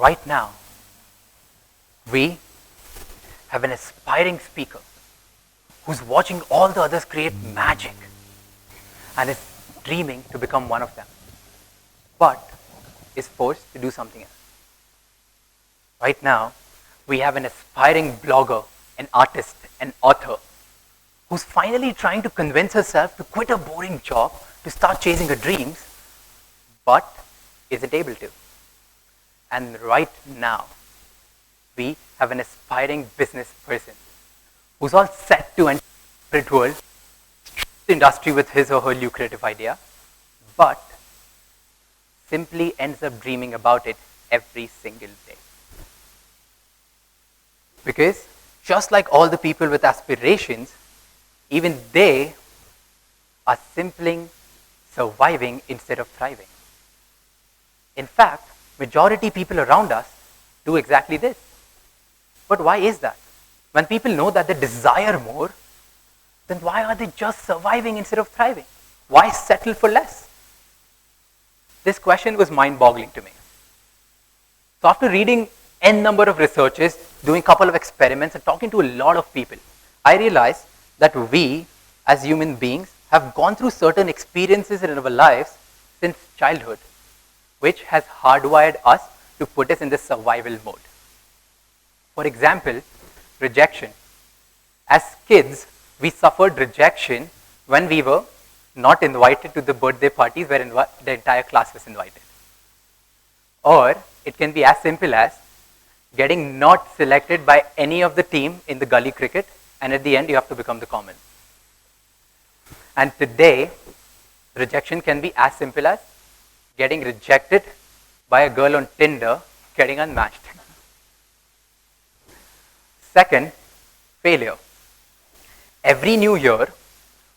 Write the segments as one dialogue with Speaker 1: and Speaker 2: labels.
Speaker 1: right now, we have an aspiring speaker who's watching all the others create magic and is dreaming to become one of them, but is forced to do something else. Right now, we have an aspiring blogger, an artist, an author, who's finally trying to convince herself to quit a boring job to start chasing her dreams, but isn't able to. And right now, we have an aspiring business person who's all set to enter the corporate world, the industry with his or her lucrative idea, but simply ends up dreaming about it every single day. Because just like all the people with aspirations, even they are simply surviving instead of thriving. In fact, majority people around us do exactly this. But why is that? When people know that they desire more, then why are they just surviving instead of thriving? Why settle for less? This question was mind-boggling to me. So after reading n number of researches, doing a couple of experiments, and talking to a lot of people, I realized that we, as human beings, have gone through certain experiences in our lives since childhood, which has hardwired us to put us in the survival mode. For example, rejection. As kids, we suffered rejection when we were not invited to the birthday parties where the entire class was invited. Or it can be as simple as getting not selected by any of the team in the gully cricket, and at the end you have to become the common. And today, rejection can be as simple as getting rejected by a girl on Tinder, getting unmatched. Second, failure. Every new year,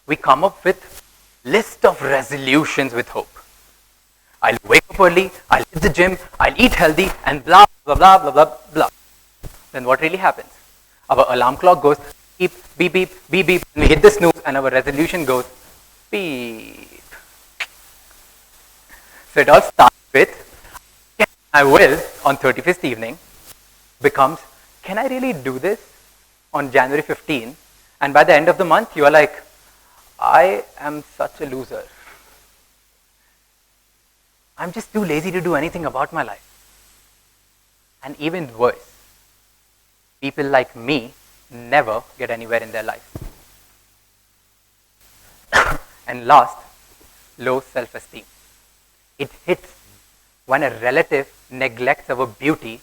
Speaker 1: we come up with list of resolutions with hope. I'll wake up early, I'll hit the gym, I'll eat healthy, and blah, blah, blah, blah, blah, blah. Then what really happens? Our alarm clock goes beep, beep, beep, beep, beep, and we hit the snooze, and our resolution goes beep. So it all starts with, I will, on 31st evening, becomes, can I really do this on January 15? And by the end of the month, you are like, I am such a loser. I'm just too lazy to do anything about my life. And even worse, people like me never get anywhere in their life. And last, low self-esteem. It hits when a relative neglects our beauty,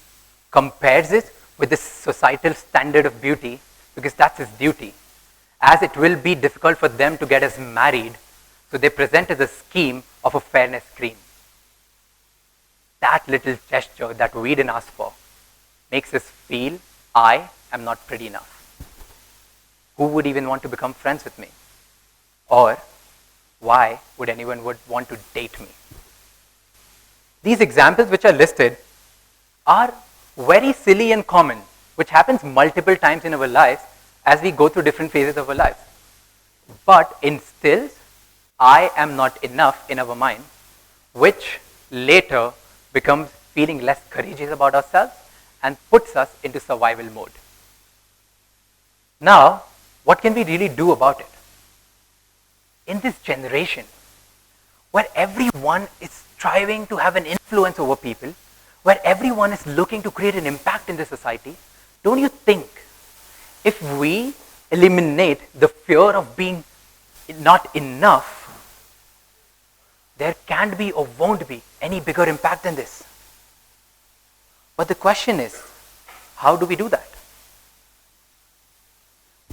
Speaker 1: compares it with the societal standard of beauty, because that's his duty, as it will be difficult for them to get us married, so they present as a scheme of a fairness cream. That little gesture that we didn't ask for makes us feel I am not pretty enough. Who would even want to become friends with me? Or why would anyone want to date me? These examples which are listed are very silly and common, which happens multiple times in our lives as we go through different phases of our lives. But instills I am not enough in our mind, which later becomes feeling less courageous about ourselves and puts us into survival mode. Now, what can we really do about it? In this generation, where everyone is striving to have an influence over people, where everyone is looking to create an impact in the society, don't you think if we eliminate the fear of being not enough, there can't be or won't be any bigger impact than this? But the question is, how do we do that?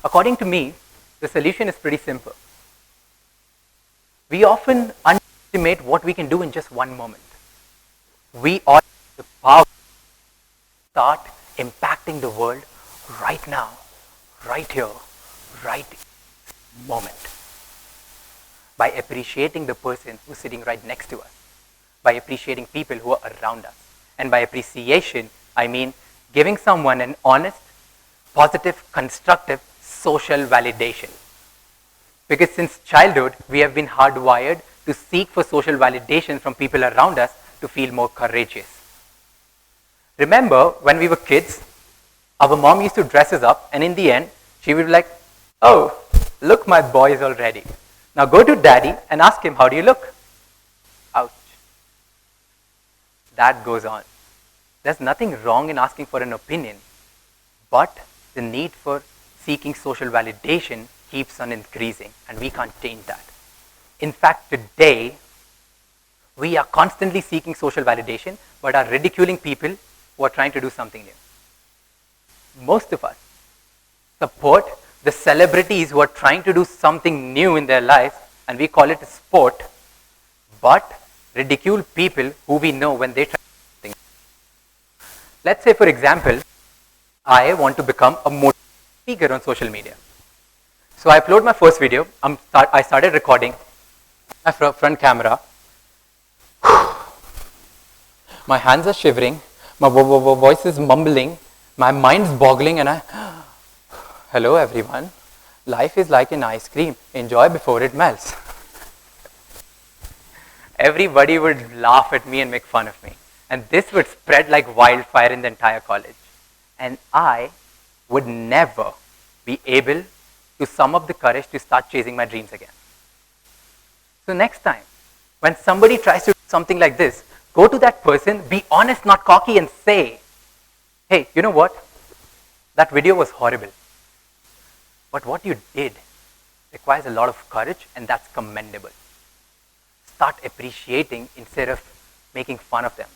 Speaker 1: According to me, the solution is pretty simple. We often underestimate what we can do in just one moment. We all have the power to start impacting the world right now, right here, right moment. By appreciating the person who's sitting right next to us, by appreciating people who are around us. And by appreciation, I mean giving someone an honest, positive, constructive social validation. Because since childhood, we have been hardwired to seek for social validation from people around us to feel more courageous. Remember when we were kids, our mom used to dress us up, and in the end, she would be like, "Oh, look, my boy is all ready. Now go to daddy and ask him, how do you look?" Ouch. That goes on. There's nothing wrong in asking for an opinion, but the need for seeking social validation keeps on increasing, and we can't change that. In fact, today, we are constantly seeking social validation, but are ridiculing people who are trying to do something new. Most of us support the celebrities who are trying to do something new in their lives, and we call it a sport, but ridicule people who we know when they try something. Let's say, for example, I want to become a motivational speaker on social media. So I upload my first video. I started recording my front camera. My hands are shivering. My voice is mumbling. My mind's boggling, and hello everyone. Life is like an ice cream. Enjoy before it melts. Everybody would laugh at me and make fun of me. And this would spread like wildfire in the entire college. And I would never be able to sum up the courage to start chasing my dreams again. So next time, when somebody tries to do something like this, go to that person, be honest, not cocky, and say, "Hey, you know what? That video was horrible. But what you did requires a lot of courage, and that's commendable." Start appreciating instead of making fun of them.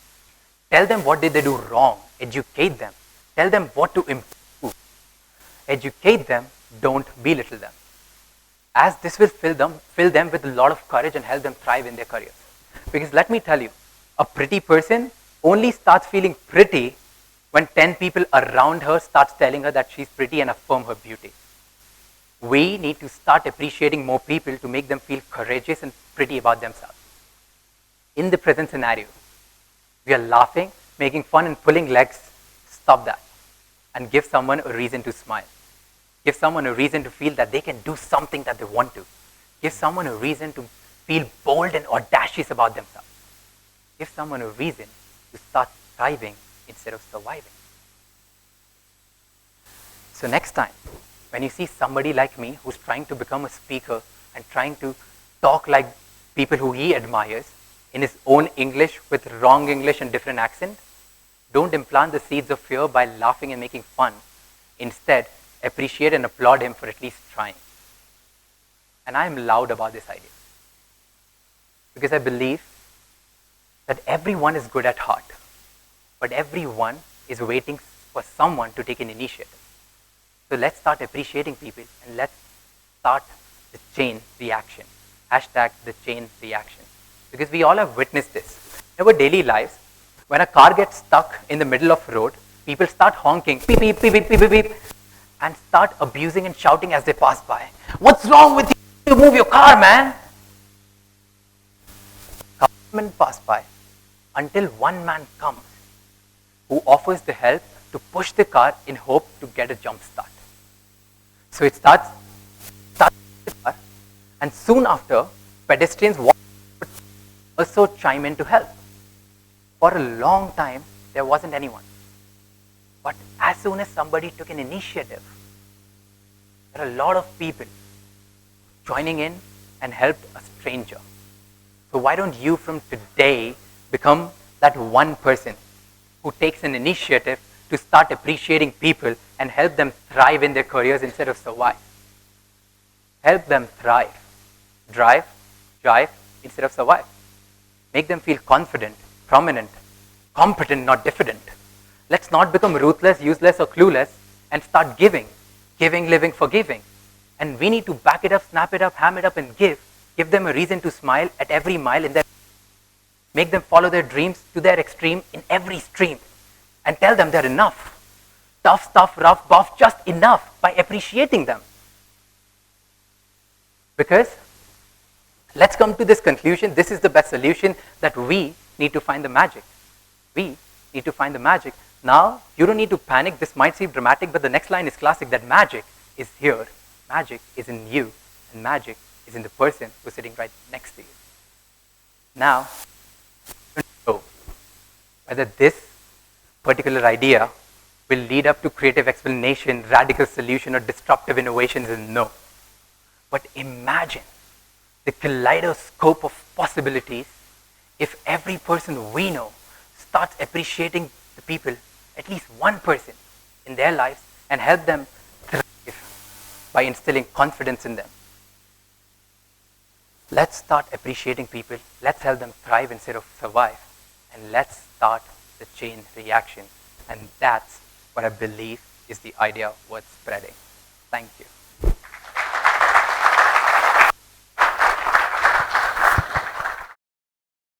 Speaker 1: Tell them what did they do wrong. Educate them. Tell them what to improve. Educate them, don't belittle them. As this will fill them with a lot of courage and help them thrive in their careers. Because let me tell you, a pretty person only starts feeling pretty when 10 people around her starts telling her that she's pretty and affirm her beauty. We need to start appreciating more people to make them feel courageous and pretty about themselves. In the present scenario, we are laughing, making fun, and pulling legs. Stop that and give someone a reason to smile. Give someone a reason to feel that they can do something that they want to. Give someone a reason to feel bold and audacious about themselves. Give someone a reason to start thriving instead of surviving. So next time, when you see somebody like me who's trying to become a speaker and trying to talk like people who he admires in his own English with wrong English and different accent, don't implant the seeds of fear by laughing and making fun. Instead, appreciate and applaud him for at least trying. And I am loud about this idea because I believe that everyone is good at heart, but everyone is waiting for someone to take an initiative. So let's start appreciating people, and let's start the chain reaction. Hashtag the chain reaction. Because we all have witnessed this. In our daily lives, when a car gets stuck in the middle of the road, people start honking, beep, beep, beep, beep, beep, beep, beep, and start abusing and shouting as they pass by. "What's wrong with you? You move your car, man." Couple pass by until one man comes who offers the help to push the car in hope to get a jump start. So it starts the car, and soon after, pedestrians also chime in to help. For a long time, there wasn't anyone. But as soon as somebody took an initiative, there are a lot of people joining in and helped a stranger. So why don't you from today become that one person who takes an initiative to start appreciating people and help them thrive in their careers instead of survive? Help them thrive. Drive instead of survive. Make them feel confident, prominent, competent, not diffident. Let's not become ruthless, useless, or clueless and start giving. Giving, living, forgiving. And we need to back it up, snap it up, ham it up, and give. Give them a reason to smile at every mile in their. Make them follow their dreams to their extreme in every stream. And tell them they're enough. Tough stuff, rough, buff, just enough by appreciating them. Because let's come to this conclusion. This is the best solution, that we need to find the magic. We need to find the magic. Now, you don't need to panic. This might seem dramatic, but the next line is classic, that magic is here. Magic is in you, and magic is in the person who's sitting right next to you. Now, you don't know whether this particular idea will lead up to creative explanation, radical solution, or disruptive innovations is no. But imagine the kaleidoscope of possibilities if every person we know starts appreciating the people, at least one person in their lives, and help them thrive by instilling confidence in them. Let's start appreciating people. Let's help them thrive instead of survive. And let's start the chain reaction. And that's what I believe is the idea worth spreading. Thank you.